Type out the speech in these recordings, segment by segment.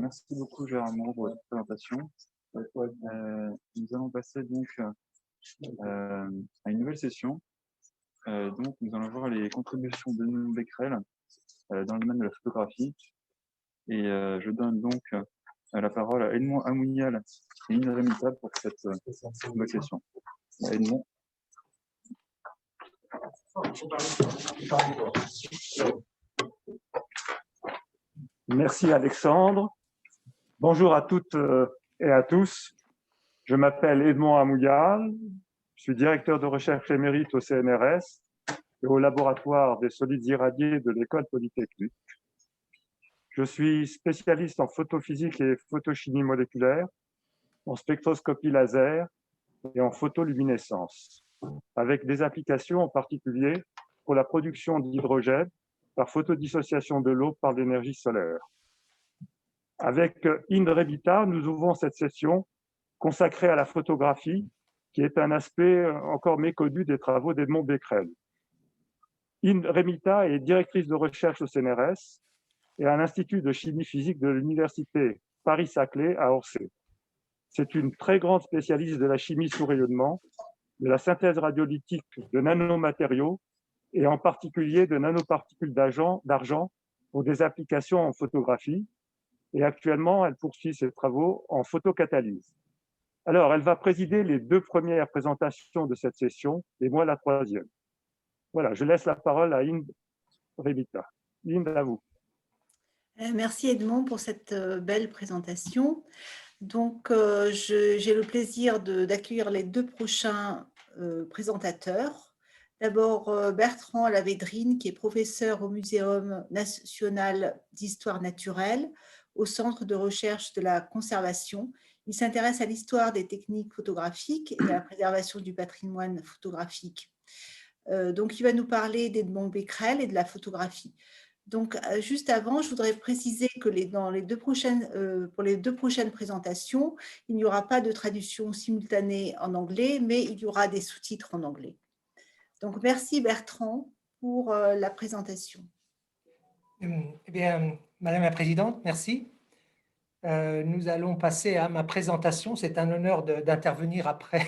Merci beaucoup Gérard Moreau pour votre présentation. Nous allons passer donc à une nouvelle session. Donc nous allons voir les contributions de Edmond Becquerel dans le domaine de la photographie. Et je donne donc la parole à Edmond Amounial et Indra Remita pour cette nouvelle session. Edmond. Merci Alexandre. Bonjour à toutes et à tous. Je m'appelle Edmond Amounial. Je suis directeur de recherche émérite au CNRS et au laboratoire des solides irradiés de l'École polytechnique. Je suis spécialiste en photophysique et photochimie moléculaire, en spectroscopie laser et en photoluminescence, avec des applications en particulier pour la production d'hydrogène par photodissociation de l'eau par l'énergie solaire. Avec Indra Remita, nous ouvrons cette session consacrée à la photographie, qui est un aspect encore méconnu des travaux d'Edmond Becquerel. Indra Remita est directrice de recherche au CNRS et à l'Institut de chimie physique de l'Université Paris-Saclay à Orsay. C'est une très grande spécialiste de la chimie sous rayonnement, de la synthèse radiolytique de nanomatériaux et en particulier de nanoparticules d'argent pour des applications en photographie. Et actuellement, elle poursuit ses travaux en photocatalyse. Alors, elle va présider les 2 premières présentations de cette session et moi la 3e. Voilà, je laisse la parole à Indra Remita. Indra, à vous. Merci Edmond pour cette belle présentation. Donc, j'ai le plaisir d'accueillir les 2 prochains présentateurs. D'abord, Bertrand Lavédrine, qui est professeur au Muséum national d'histoire naturelle, au Centre de recherche de la conservation. Il s'intéresse à l'histoire des techniques photographiques et à la préservation du patrimoine photographique. Donc, il va nous parler d'Edmond Becquerel et de la photographie. Donc, juste avant, je voudrais préciser que pour les 2 prochaines présentations, il n'y aura pas de traduction simultanée en anglais, mais il y aura des sous-titres en anglais. Donc, merci Bertrand pour la présentation. Eh bien, Madame la Présidente, merci. Nous allons passer à ma présentation. C'est un honneur d'intervenir après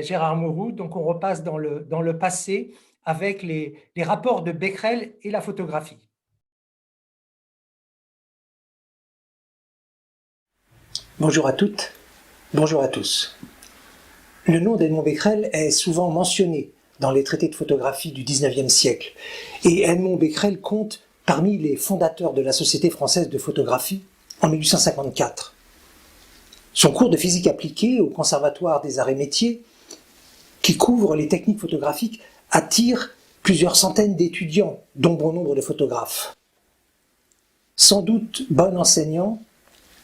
Gérard Moreau. Donc, on repasse dans le passé avec les rapports de Becquerel et la photographie. Bonjour à toutes, bonjour à tous. Le nom d'Edmond Becquerel est souvent mentionné dans les traités de photographie du XIXe siècle. Et Edmond Becquerel compte parmi les fondateurs de la Société française de photographie en 1854. Son cours de physique appliquée au Conservatoire des arts et métiers, qui couvre les techniques photographiques, attire plusieurs centaines d'étudiants, dont bon nombre de photographes. Sans doute bon enseignant,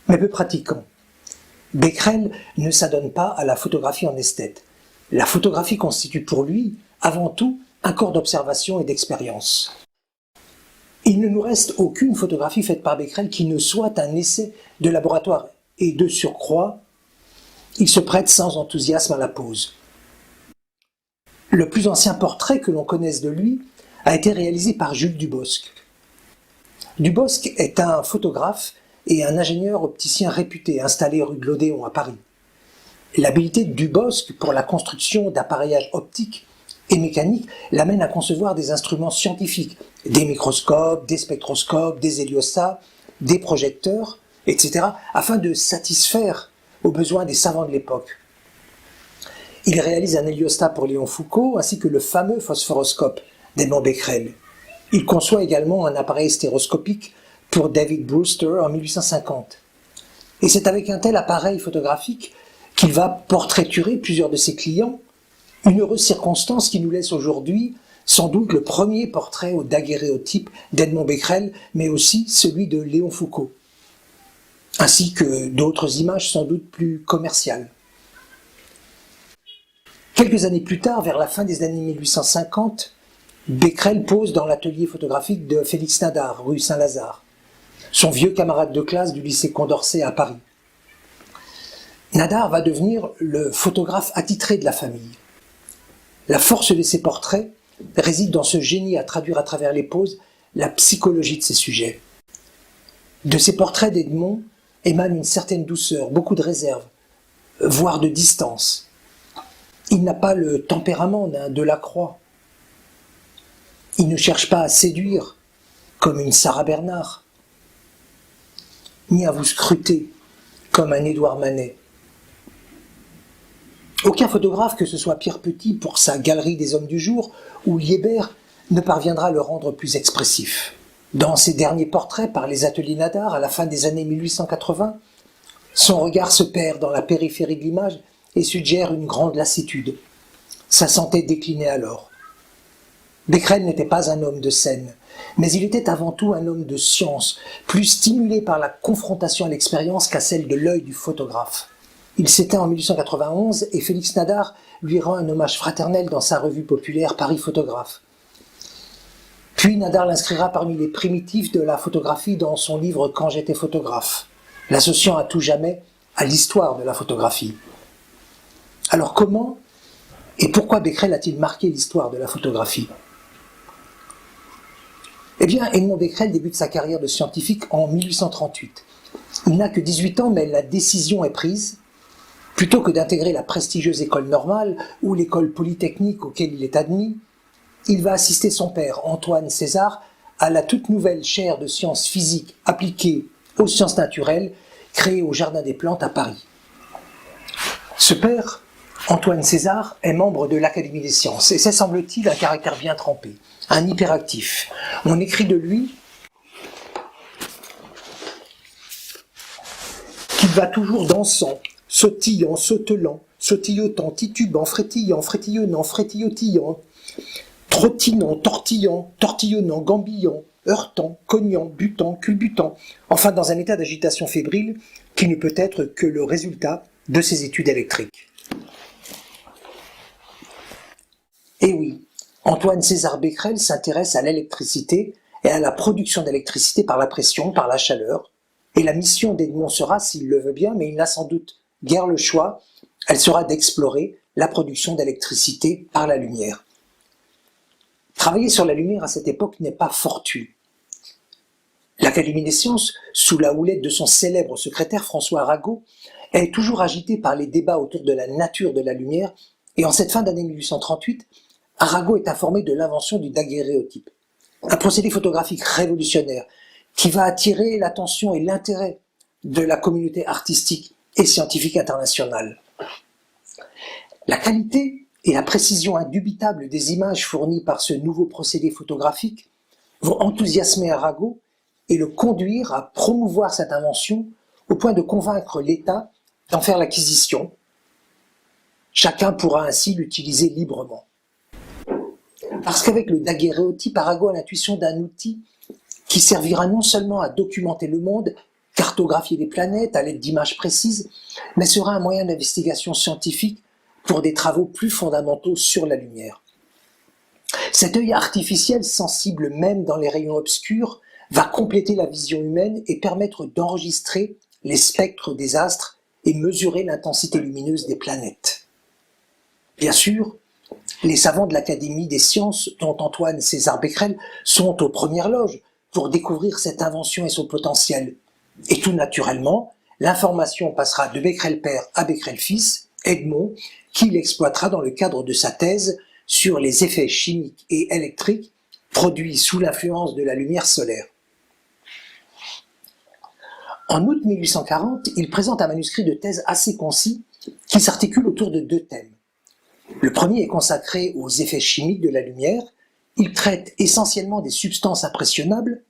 mais peu pratiquant. Becquerel ne s'adonne pas à la photographie en esthète. La photographie constitue pour lui, avant tout, un corps d'observation et d'expérience. Il ne nous reste aucune photographie faite par Becquerel qui ne soit un essai de laboratoire, et de surcroît, il se prête sans enthousiasme à la pose. Le plus ancien portrait que l'on connaisse de lui a été réalisé par Jules Dubosc. Dubosc est un photographe et un ingénieur opticien réputé, installé rue de l'Odéon à Paris. L'habileté de Dubosc pour la construction d'appareillages optiques et mécaniques l'amène à concevoir des instruments scientifiques, des microscopes, des spectroscopes, des héliostats, des projecteurs, etc., afin de satisfaire aux besoins des savants de l'époque. Il réalise un héliostat pour Léon Foucault, ainsi que le fameux phosphoroscope d'Edmond Becquerel. Il conçoit également un appareil stéroscopique pour David Brewster en 1850. Et c'est avec un tel appareil photographique qu'il va portraiturer plusieurs de ses clients, une heureuse circonstance qui nous laisse aujourd'hui sans doute le premier portrait au daguerréotype d'Edmond Becquerel, mais aussi celui de Léon Foucault, ainsi que d'autres images sans doute plus commerciales. Quelques années plus tard, vers la fin des années 1850, Becquerel pose dans l'atelier photographique de Félix Nadar, rue Saint-Lazare, son vieux camarade de classe du lycée Condorcet à Paris. Nadar va devenir le photographe attitré de la famille. La force de ses portraits réside dans ce génie à traduire à travers les poses la psychologie de ses sujets. De ces portraits d'Edmond, émane une certaine douceur, beaucoup de réserve, voire de distance. Il n'a pas le tempérament d'un Delacroix. Il ne cherche pas à séduire, comme une Sarah Bernard, ni à vous scruter, comme un Édouard Manet. Aucun photographe, que ce soit Pierre Petit pour sa Galerie des hommes du jour, ou Liébert, ne parviendra à le rendre plus expressif. Dans ses derniers portraits par les ateliers Nadar, à la fin des années 1880, son regard se perd dans la périphérie de l'image et suggère une grande lassitude. Sa santé déclinait alors. Becquerel n'était pas un homme de scène, mais il était avant tout un homme de science, plus stimulé par la confrontation à l'expérience qu'à celle de l'œil du photographe. Il s'éteint en 1891 et Félix Nadar lui rend un hommage fraternel dans sa revue populaire Paris Photographe. Puis Nadar l'inscrira parmi les primitifs de la photographie dans son livre Quand j'étais photographe, l'associant à tout jamais à l'histoire de la photographie. Alors comment et pourquoi Becquerel a-t-il marqué l'histoire de la photographie ? Eh bien, Edmond Becquerel débute sa carrière de scientifique en 1838. Il n'a que 18 ans, mais la décision est prise. Plutôt que d'intégrer la prestigieuse école normale ou l'école polytechnique auquel il est admis, il va assister son père, Antoine César, à la toute nouvelle chaire de sciences physiques appliquées aux sciences naturelles, créée au Jardin des Plantes à Paris. Ce père, Antoine César, est membre de l'Académie des sciences, et c'est, semble-t-il, un caractère bien trempé, un hyperactif. On écrit de lui qu'il va toujours dansant, sautillant, sautelant, sautillotant, titubant, frétillant, frétillonnant, frétillotillant, trottinant, tortillant, tortillonnant, gambillant, heurtant, cognant, butant, culbutant, enfin dans un état d'agitation fébrile qui ne peut être que le résultat de ses études électriques. Et oui, Antoine César Becquerel s'intéresse à l'électricité et à la production d'électricité par la pression, par la chaleur, et la mission d'Edmond sera, s'il le veut bien, mais il n'a sans doute guère le choix, elle sera d'explorer la production d'électricité par la lumière. Travailler sur la lumière à cette époque n'est pas fortuit. L'Académie des sciences, sous la houlette de son célèbre secrétaire François Arago, est toujours agitée par les débats autour de la nature de la lumière, et en cette fin d'année 1838, Arago est informé de l'invention du daguerréotype, un procédé photographique révolutionnaire qui va attirer l'attention et l'intérêt de la communauté artistique et scientifique internationale. La qualité et la précision indubitable des images fournies par ce nouveau procédé photographique vont enthousiasmer Arago et le conduire à promouvoir cette invention au point de convaincre l'État d'en faire l'acquisition. Chacun pourra ainsi l'utiliser librement. Parce qu'avec le daguerréotype, Arago a l'intuition d'un outil qui servira non seulement à documenter le monde, cartographier les planètes à l'aide d'images précises, mais sera un moyen d'investigation scientifique pour des travaux plus fondamentaux sur la lumière. Cet œil artificiel, sensible même dans les rayons obscurs, va compléter la vision humaine et permettre d'enregistrer les spectres des astres et mesurer l'intensité lumineuse des planètes. Bien sûr, les savants de l'Académie des sciences, dont Antoine César Becquerel, sont aux premières loges pour découvrir cette invention et son potentiel. Et tout naturellement, l'information passera de Becquerel père à Becquerel fils, Edmond, qui l'exploitera dans le cadre de sa thèse sur les effets chimiques et électriques produits sous l'influence de la lumière solaire. En août 1840, il présente un manuscrit de thèse assez concis qui s'articule autour de deux thèmes. Le premier est consacré aux effets chimiques de la lumière. Il traite essentiellement des substances impressionnables,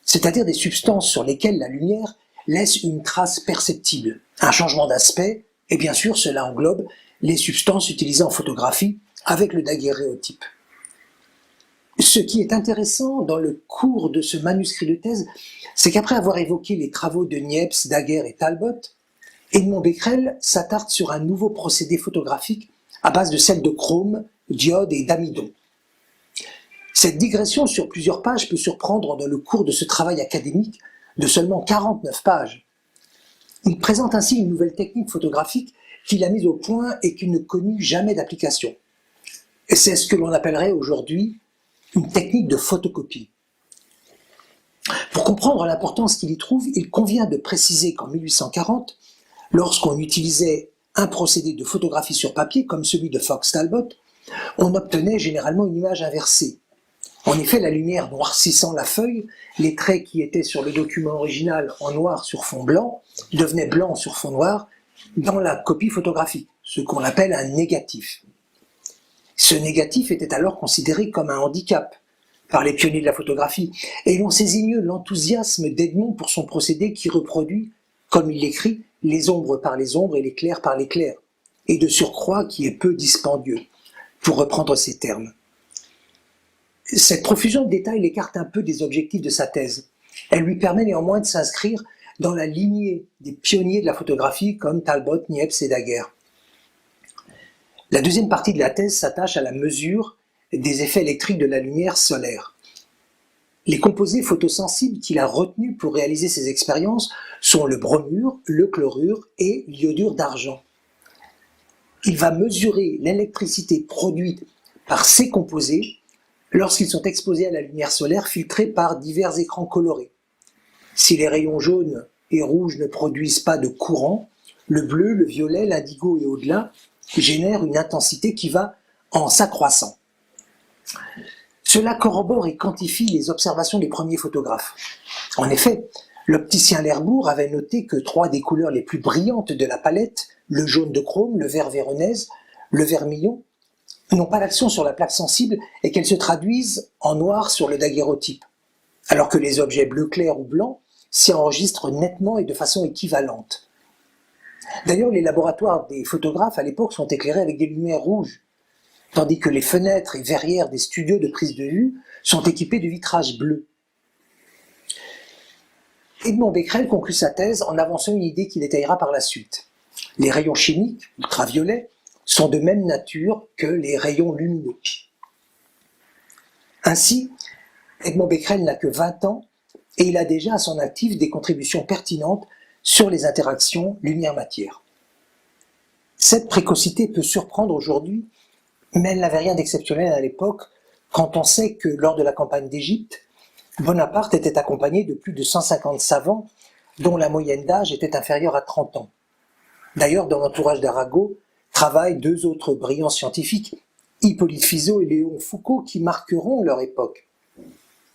c'est-à-dire des substances sur lesquelles la lumière laisse une trace perceptible, un changement d'aspect, et bien sûr cela englobe les substances utilisées en photographie avec le daguerréotype. Ce qui est intéressant dans le cours de ce manuscrit de thèse, c'est qu'après avoir évoqué les travaux de Niepce, Daguerre et Talbot, Edmond Becquerel s'attarde sur un nouveau procédé photographique à base de sel de chrome, d'iode et d'amidon. Cette digression sur plusieurs pages peut surprendre dans le cours de ce travail académique de seulement 49 pages. Il présente ainsi une nouvelle technique photographique qu'il a mise au point et qui ne connut jamais d'application. Et c'est ce que l'on appellerait aujourd'hui une technique de photocopie. Pour comprendre l'importance qu'il y trouve, il convient de préciser qu'en 1840, lorsqu'on utilisait un procédé de photographie sur papier comme celui de Fox-Talbot, on obtenait généralement une image inversée. En effet, la lumière noircissant la feuille, les traits qui étaient sur le document original en noir sur fond blanc devenaient blancs sur fond noir dans la copie photographique, ce qu'on appelle un négatif. Ce négatif était alors considéré comme un handicap par les pionniers de la photographie, et l'on saisit mieux l'enthousiasme d'Edmond pour son procédé qui reproduit, comme il l'écrit, les ombres par les ombres et les clairs par les clairs, et de surcroît qui est peu dispendieux, pour reprendre ces termes. Cette profusion de détails l'écarte un peu des objectifs de sa thèse. Elle lui permet néanmoins de s'inscrire dans la lignée des pionniers de la photographie comme Talbot, Niepce et Daguerre. La deuxième partie de la thèse s'attache à la mesure des effets électriques de la lumière solaire. Les composés photosensibles qu'il a retenus pour réaliser ses expériences sont le bromure, le chlorure et l'iodure d'argent. Il va mesurer l'électricité produite par ces composés lorsqu'ils sont exposés à la lumière solaire filtrée par divers écrans colorés. Si les rayons jaunes et rouges ne produisent pas de courant, le bleu, le violet, l'indigo et au-delà génèrent une intensité qui va en s'accroissant. Cela corrobore et quantifie les observations des premiers photographes. En effet, l'opticien L'Herbourg avait noté que 3 des couleurs les plus brillantes de la palette, le jaune de chrome, le vert véronèse, le vermillon, n'ont pas d'action sur la plaque sensible et qu'elles se traduisent en noir sur le daguerréotype, alors que les objets bleu clair ou blanc s'y enregistrent nettement et de façon équivalente. D'ailleurs, les laboratoires des photographes à l'époque sont éclairés avec des lumières rouges, tandis que les fenêtres et verrières des studios de prise de vue sont équipés de vitrages bleus. Edmond Becquerel conclut sa thèse en avançant une idée qu'il détaillera par la suite. Les rayons chimiques, ultraviolets, sont de même nature que les rayons lumineux. Ainsi, Edmond Becquerel n'a que 20 ans et il a déjà à son actif des contributions pertinentes sur les interactions lumière-matière. Cette précocité peut surprendre aujourd'hui, mais elle n'avait rien d'exceptionnel à l'époque quand on sait que lors de la campagne d'Égypte, Bonaparte était accompagné de plus de 150 savants dont la moyenne d'âge était inférieure à 30 ans. D'ailleurs, dans l'entourage d'Arago, travaillent 2 autres brillants scientifiques, Hippolyte Fizeau et Léon Foucault, qui marqueront leur époque.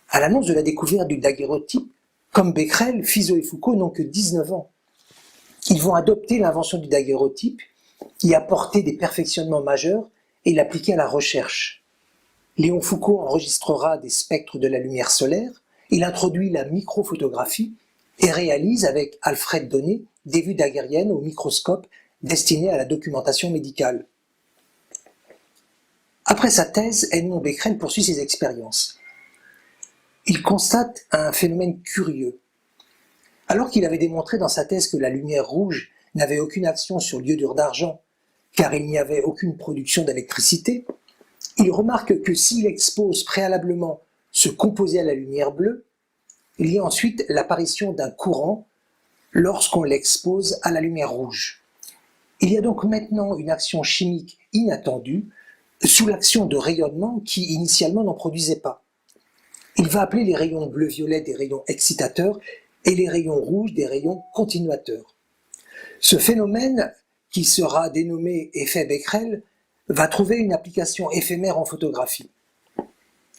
À l'annonce de la découverte du daguerréotype, comme Becquerel, Fizeau et Foucault n'ont que 19 ans. Ils vont adopter l'invention du daguerréotype, y apporter des perfectionnements majeurs et l'appliquer à la recherche. Léon Foucault enregistrera des spectres de la lumière solaire, il introduit la microphotographie et réalise avec Alfred Donné des vues daguerriennes au microscope destinées à la documentation médicale. Après sa thèse, Edmond Becquerel poursuit ses expériences. Il constate un phénomène curieux. Alors qu'il avait démontré dans sa thèse que la lumière rouge n'avait aucune action sur l'iodure d'argent, car il n'y avait aucune production d'électricité, il remarque que s'il expose préalablement ce composé à la lumière bleue, il y a ensuite l'apparition d'un courant lorsqu'on l'expose à la lumière rouge. Il y a donc maintenant une action chimique inattendue sous l'action de rayonnement qui initialement n'en produisait pas. Il va appeler les rayons bleu-violet des rayons excitateurs et les rayons rouges des rayons continuateurs. Ce phénomène, qui sera dénommé effet Becquerel, va trouver une application éphémère en photographie.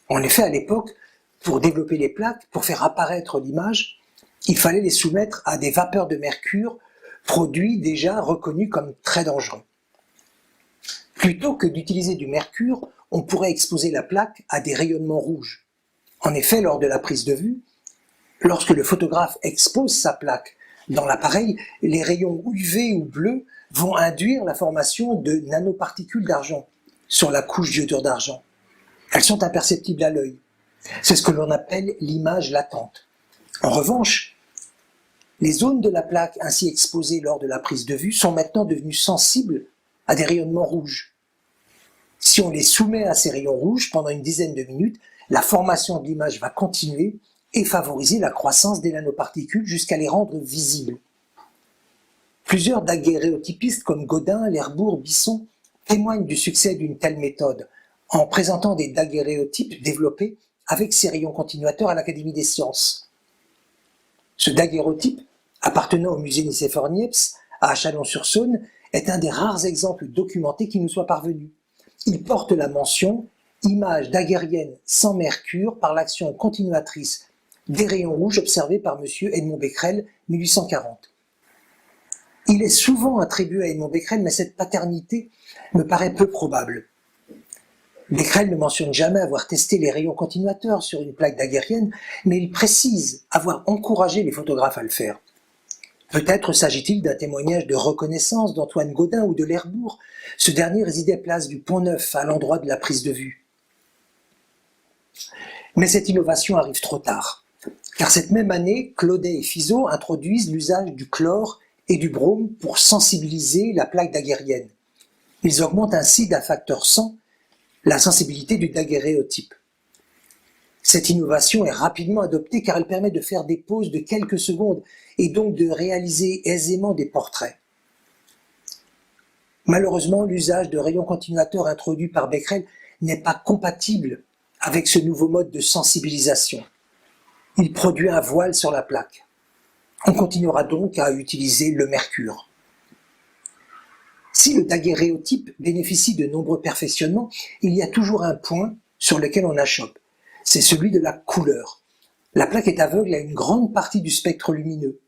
En effet, à l'époque, pour développer les plaques, pour faire apparaître l'image, il fallait les soumettre à des vapeurs de mercure, produits déjà reconnus comme très dangereux. Plutôt que d'utiliser du mercure, on pourrait exposer la plaque à des rayonnements rouges. En effet, lors de la prise de vue, lorsque le photographe expose sa plaque dans l'appareil, les rayons UV ou bleus vont induire la formation de nanoparticules d'argent sur la couche d'iodure d'argent. Elles sont imperceptibles à l'œil. C'est ce que l'on appelle l'image latente. En revanche, les zones de la plaque ainsi exposées lors de la prise de vue sont maintenant devenues sensibles à des rayonnements rouges. Si on les soumet à ces rayons rouges pendant une dizaine de minutes, la formation de l'image va continuer et favoriser la croissance des nanoparticules jusqu'à les rendre visibles. Plusieurs daguerréotypistes comme Gaudin, L'Herbourg, Bisson témoignent du succès d'une telle méthode en présentant des daguerréotypes développés avec ces rayons continuateurs à l'Académie des sciences. Ce daguerréotype, appartenant au musée Nicéphore Niepce à Chalon-sur-Saône, est un des rares exemples documentés qui nous soit parvenu. Il porte la mention « image daguerrienne sans mercure par l'action continuatrice des rayons rouges observés par M. Edmond Becquerel, 1840 ». Il est souvent attribué à Edmond Becquerel, mais cette paternité me paraît peu probable. Becquerel ne mentionne jamais avoir testé les rayons continuateurs sur une plaque daguerrienne, mais il précise avoir encouragé les photographes à le faire. Peut-être s'agit-il d'un témoignage de reconnaissance d'Antoine Gaudin ou de l'Herbourg. Ce dernier résidait place du Pont-Neuf, à l'endroit de la prise de vue. Mais cette innovation arrive trop tard, car cette même année, Claudet et Fizeau introduisent l'usage du chlore et du brome pour sensibiliser la plaque daguerrienne. Ils augmentent ainsi d'un facteur 100 la sensibilité du daguerréotype. Cette innovation est rapidement adoptée car elle permet de faire des poses de quelques secondes et donc de réaliser aisément des portraits. Malheureusement, l'usage de rayons continuateurs introduit par Becquerel n'est pas compatible avec ce nouveau mode de sensibilisation. Il produit un voile sur la plaque. On continuera donc à utiliser le mercure. Si le daguerréotype bénéficie de nombreux perfectionnements, il y a toujours un point sur lequel on achoppe. C'est celui de la couleur. La plaque est aveugle à une grande partie du spectre lumineux.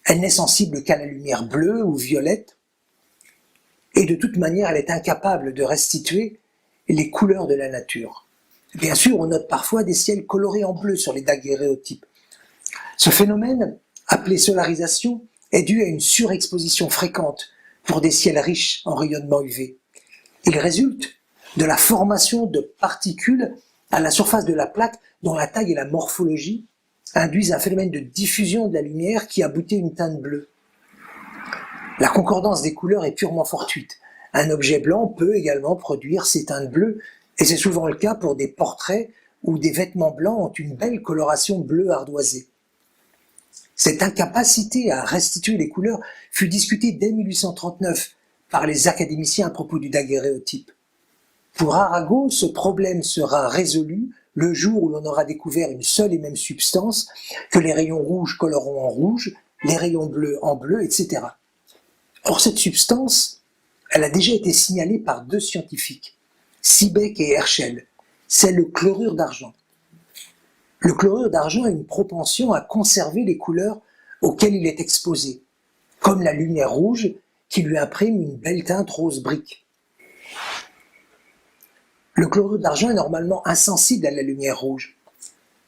Elle n'est sensible qu'à la lumière bleue ou violette, et de toute manière, elle est incapable de restituer les couleurs de la nature. Bien sûr, on note parfois des ciels colorés en bleu sur les daguerréotypes. Ce phénomène, appelé solarisation, est dû à une surexposition fréquente pour des ciels riches en rayonnement UV. Il résulte de la formation de particules à la surface de la plaque dont la taille et la morphologie induisent un phénomène de diffusion de la lumière qui aboutit à une teinte bleue. La concordance des couleurs est purement fortuite. Un objet blanc peut également produire ces teintes bleues, et c'est souvent le cas pour des portraits où des vêtements blancs ont une belle coloration bleue ardoisée. Cette incapacité à restituer les couleurs fut discutée dès 1839 par les académiciens à propos du daguerréotype. Pour Arago, ce problème sera résolu le jour où l'on aura découvert une seule et même substance que les rayons rouges coloreront en rouge, les rayons bleus en bleu, etc. Or, cette substance, elle a déjà été signalée par deux scientifiques, Siebeck et Herschel. C'est le chlorure d'argent. Le chlorure d'argent a une propension à conserver les couleurs auxquelles il est exposé, comme la lumière rouge qui lui imprime une belle teinte rose brique. Le chlorure d'argent est normalement insensible à la lumière rouge.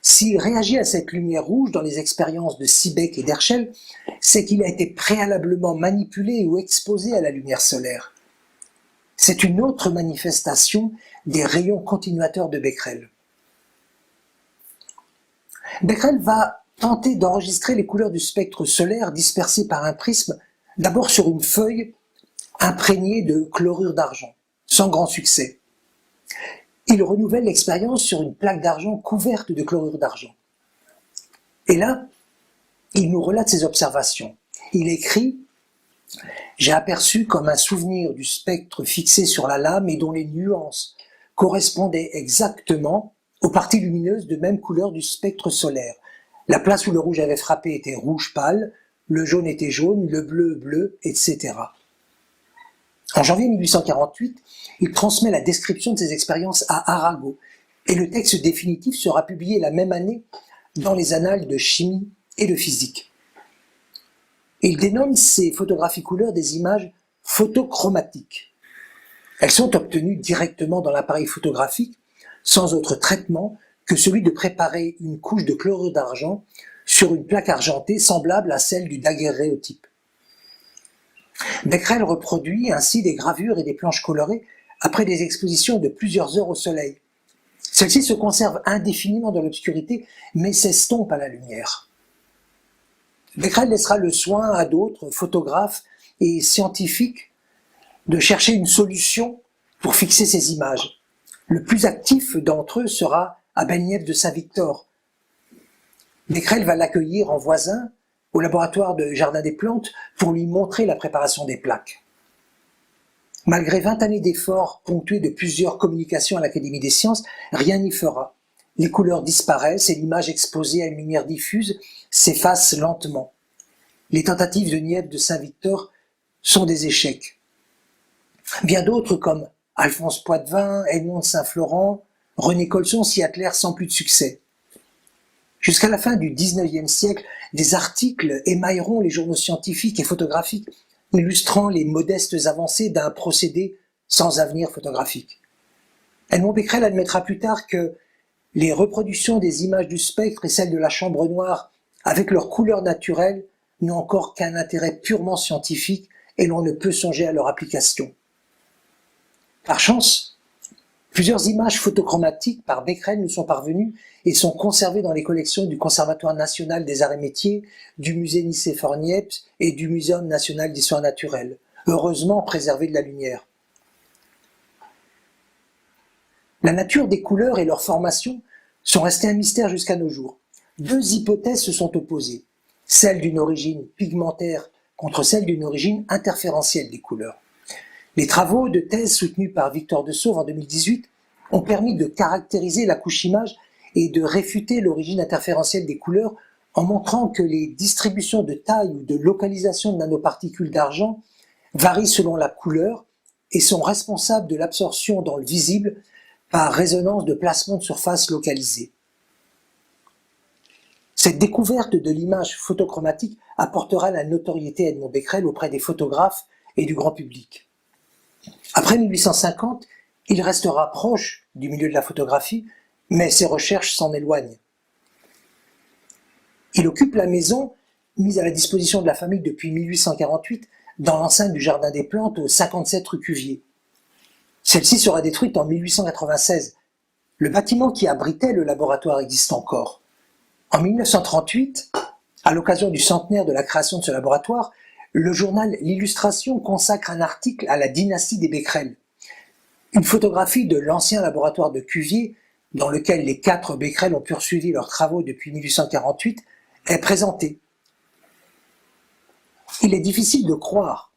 S'il réagit à cette lumière rouge dans les expériences de Siebeck et d'Herschel, c'est qu'il a été préalablement manipulé ou exposé à la lumière solaire. C'est une autre manifestation des rayons continuateurs de Becquerel. Becquerel va tenter d'enregistrer les couleurs du spectre solaire dispersées par un prisme, d'abord sur une feuille imprégnée de chlorure d'argent, sans grand succès. Il renouvelle l'expérience sur une plaque d'argent couverte de chlorure d'argent. Et là, il nous relate ses observations. Il écrit « J'ai aperçu comme un souvenir du spectre fixé sur la lame et dont les nuances correspondaient exactement aux parties lumineuses de même couleur du spectre solaire. La place où le rouge avait frappé était rouge pâle, le jaune était jaune, le bleu bleu, etc. » En janvier 1848, il transmet la description de ses expériences à Arago, et le texte définitif sera publié la même année dans les annales de chimie et de physique. Il dénomme ces photographies couleurs des images photochromatiques. Elles sont obtenues directement dans l'appareil photographique, sans autre traitement que celui de préparer une couche de chlorure d'argent sur une plaque argentée semblable à celle du daguerréotype. Becquerel reproduit ainsi des gravures et des planches colorées après des expositions de plusieurs heures au soleil. Celles-ci se conservent indéfiniment dans l'obscurité, mais s'estompent à la lumière. Becquerel laissera le soin à d'autres photographes et scientifiques de chercher une solution pour fixer ces images. Le plus actif d'entre eux sera Abeniev de Saint-Victor. Becquerel va l'accueillir en voisin au laboratoire de Jardin des Plantes pour lui montrer la préparation des plaques. Malgré 20 années d'efforts ponctués de plusieurs communications à l'Académie des sciences, rien n'y fera. les couleurs disparaissent et l'image exposée à une lumière diffuse s'efface lentement. Les tentatives de Niepce de Saint-Victor sont des échecs. Bien d'autres, comme Alphonse Poitvin, Edmond de Saint-Florent, René Colson s'y attelèrent sans plus de succès. Jusqu'à la fin du XIXe siècle, des articles émailleront les journaux scientifiques et photographiques, illustrant les modestes avancées d'un procédé sans avenir photographique. Edmond Becquerel admettra plus tard que les reproductions des images du spectre et celles de la chambre noire, avec leur couleur naturelle, n'ont encore qu'un intérêt purement scientifique et l'on ne peut songer à leur application. Par chance, plusieurs images photochromatiques par Becquerel nous sont parvenues et sont conservées dans les collections du Conservatoire national des arts et métiers, du musée Nicéphore-Niepce et du Muséum national d'histoire naturelle, heureusement préservées de la lumière. La nature des couleurs et leur formation sont restées un mystère jusqu'à nos jours. Deux hypothèses se sont opposées, celle d'une origine pigmentaire contre celle d'une origine interférentielle des couleurs. Les travaux de thèse soutenus par Victor de Sauve en 2018 ont permis de caractériser la couche image et de réfuter l'origine interférentielle des couleurs en montrant que les distributions de taille ou de localisation de nanoparticules d'argent varient selon la couleur et sont responsables de l'absorption dans le visible par résonance de placements de surface localisés. Cette découverte de l'image photochromatique apportera la notoriété à Edmond Becquerel auprès des photographes et du grand public. Après 1850, il restera proche du milieu de la photographie, mais ses recherches s'en éloignent. Il occupe la maison, mise à la disposition de la famille depuis 1848, dans l'enceinte du Jardin des Plantes au 57 rue Cuvier. Celle-ci sera détruite en 1896. Le bâtiment qui abritait le laboratoire existe encore. En 1938, à l'occasion du centenaire de la création de ce laboratoire, le journal L'Illustration consacre un article à la dynastie des Becquerel. Une photographie de l'ancien laboratoire de Cuvier, dans lequel les 4 Becquerel ont poursuivi leurs travaux depuis 1848, est présentée. Il est difficile de croire,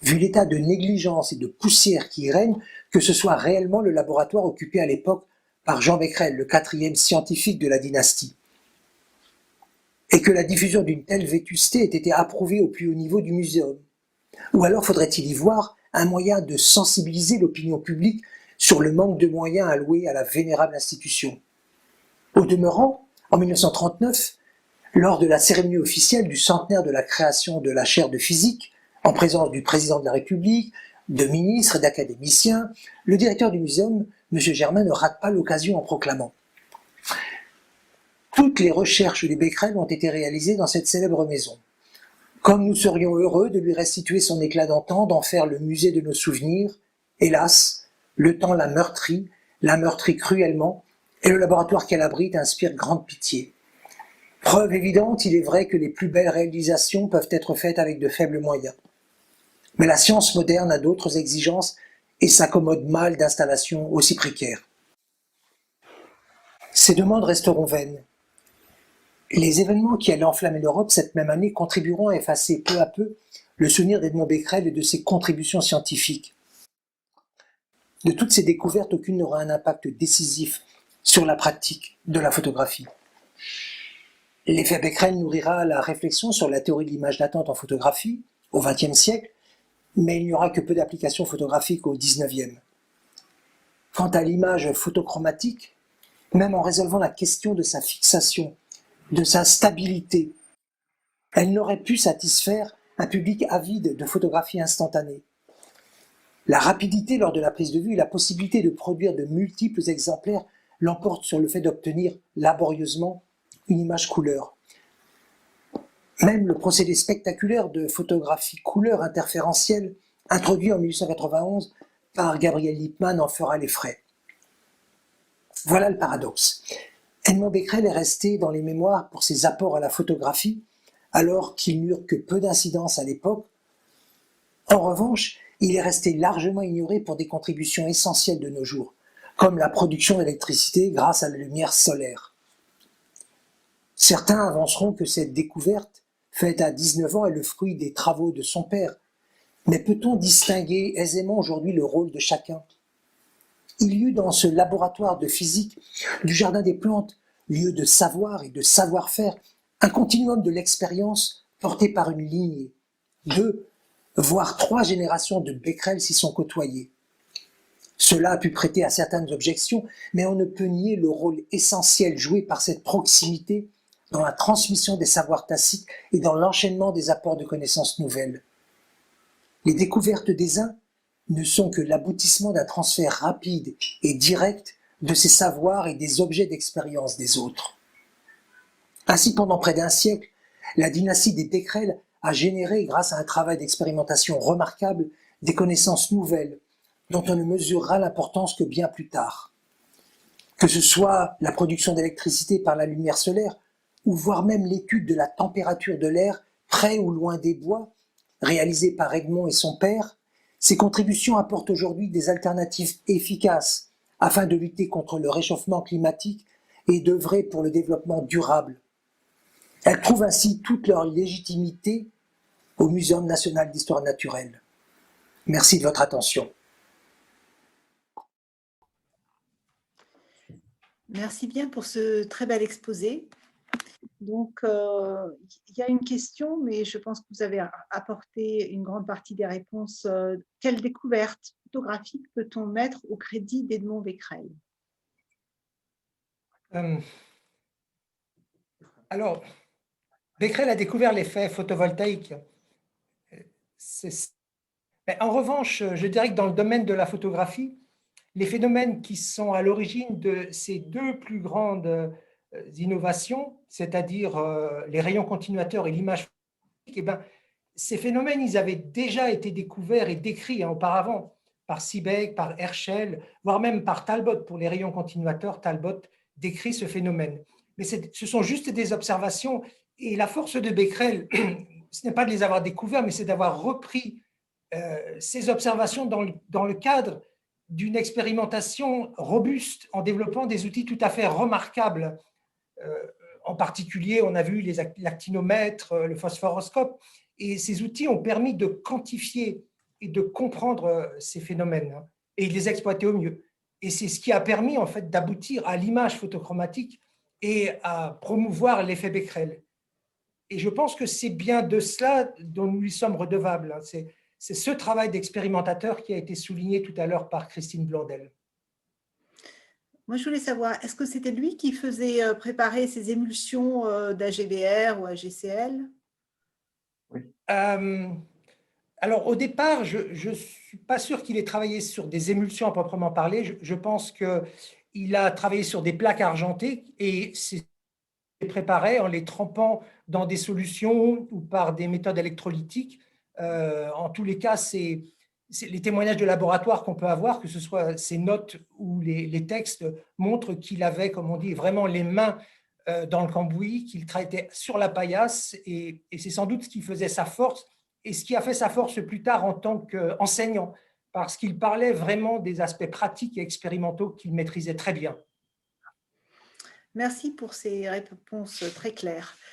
vu l'état de négligence et de poussière qui y règne, que ce soit réellement le laboratoire occupé à l'époque par Jean Becquerel, le 4e scientifique de la dynastie, et que la diffusion d'une telle vétusté ait été approuvée au plus haut niveau du muséum. Ou alors faudrait-il y voir un moyen de sensibiliser l'opinion publique sur le manque de moyens alloués à la vénérable institution. Au demeurant, en 1939, lors de la cérémonie officielle du centenaire de la création de la chaire de physique, en présence du président de la République, de ministres et d'académiciens, le directeur du muséum, M. Germain, ne rate pas l'occasion en proclamant: toutes les recherches des Becquerel ont été réalisées dans cette célèbre maison. Comme nous serions heureux de lui restituer son éclat d'antan, d'en faire le musée de nos souvenirs, hélas, le temps l'a meurtrie cruellement, et le laboratoire qu'elle abrite inspire grande pitié. Preuve évidente, il est vrai que les plus belles réalisations peuvent être faites avec de faibles moyens. Mais la science moderne a d'autres exigences et s'accommode mal d'installations aussi précaires. Ces demandes resteront vaines. Les événements qui allaient enflammer l'Europe cette même année contribueront à effacer peu à peu le souvenir d'Edmond Becquerel et de ses contributions scientifiques. De toutes ces découvertes, aucune n'aura un impact décisif sur la pratique de la photographie. L'effet Becquerel nourrira la réflexion sur la théorie de l'image latente en photographie au XXe siècle, mais il n'y aura que peu d'applications photographiques au XIXe. Quant à l'image photochromatique, même en résolvant la question de sa fixation, de sa stabilité, elle n'aurait pu satisfaire un public avide de photographies instantanées. La rapidité lors de la prise de vue et la possibilité de produire de multiples exemplaires l'emportent sur le fait d'obtenir laborieusement une image couleur. Même le procédé spectaculaire de photographie couleur interférentielle, introduit en 1891 par Gabriel Lippmann, en fera les frais. Voilà le paradoxe. Edmond Becquerel est resté dans les mémoires pour ses apports à la photographie, alors qu'ils n'eurent que peu d'incidence à l'époque. En revanche, il est resté largement ignoré pour des contributions essentielles de nos jours, comme la production d'électricité grâce à la lumière solaire. Certains avanceront que cette découverte, faite à 19 ans, est le fruit des travaux de son père. Mais peut-on distinguer aisément aujourd'hui le rôle de chacun ? Il y eut dans ce laboratoire de physique du Jardin des Plantes, lieu de savoir et de savoir-faire, un continuum de l'expérience porté par une lignée. 2, voire 3 générations de Becquerel s'y sont côtoyées. Cela a pu prêter à certaines objections, mais on ne peut nier le rôle essentiel joué par cette proximité dans la transmission des savoirs tacites et dans l'enchaînement des apports de connaissances nouvelles. Les découvertes des uns ne sont que l'aboutissement d'un transfert rapide et direct de ces savoirs et des objets d'expérience des autres. Ainsi, pendant près d'un siècle, la dynastie des Becquerel a généré, grâce à un travail d'expérimentation remarquable, des connaissances nouvelles dont on ne mesurera l'importance que bien plus tard. Que ce soit la production d'électricité par la lumière solaire, ou voire même l'étude de la température de l'air près ou loin des bois, réalisée par Edmond et son père, ces contributions apportent aujourd'hui des alternatives efficaces afin de lutter contre le réchauffement climatique et d'œuvrer pour le développement durable. Elles trouvent ainsi toute leur légitimité au Muséum national d'histoire naturelle. Merci de votre attention. Merci bien pour ce très bel exposé. Donc, il y a une question, mais je pense que vous avez apporté une grande partie des réponses. Quelle découverte photographique peut-on mettre au crédit d'Edmond Becquerel? Alors, Becquerel a découvert l'effet photovoltaïque. En revanche, je dirais que dans le domaine de la photographie, les phénomènes qui sont à l'origine de ces deux plus grandes innovations, c'est-à-dire les rayons continuateurs et l'image photographique, ces phénomènes, ils avaient déjà été découverts et décrits auparavant par Seebeck, par Herschel, voire même par Talbot pour les rayons continuateurs. Talbot décrit ce phénomène. Mais ce sont juste des observations. Et la force de Becquerel, ce n'est pas de les avoir découverts, mais c'est d'avoir repris ces observations dans le cadre d'une expérimentation robuste en développant des outils tout à fait remarquables. En particulier, on a vu l'actinomètre, le phosphoroscope, et ces outils ont permis de quantifier et de comprendre ces phénomènes et de les exploiter au mieux. Et c'est ce qui a permis en fait d'aboutir à l'image photochromatique et à promouvoir l'effet Becquerel. Et je pense que c'est bien de cela dont nous lui sommes redevables. C'est ce travail d'expérimentateur qui a été souligné tout à l'heure par Christine Blondel. Moi, je voulais savoir, est-ce que c'était lui qui faisait préparer ces émulsions d'AGBR ou AGCL? Oui. Alors, au départ, je ne suis pas sûr qu'il ait travaillé sur des émulsions à proprement parler. Je pense qu'il a travaillé sur des plaques argentées et c'est préparé en les trempant dans des solutions ou par des méthodes électrolytiques. En tous les cas, c'est les témoignages de laboratoire qu'on peut avoir, que ce soit ces notes ou les textes, montrent qu'il avait, comme on dit, vraiment les mains dans le cambouis, qu'il traitait sur la paillasse, et c'est sans doute ce qui faisait sa force et ce qui a fait sa force plus tard en tant qu'enseignant, parce qu'il parlait vraiment des aspects pratiques et expérimentaux qu'il maîtrisait très bien. Merci pour ces réponses très claires.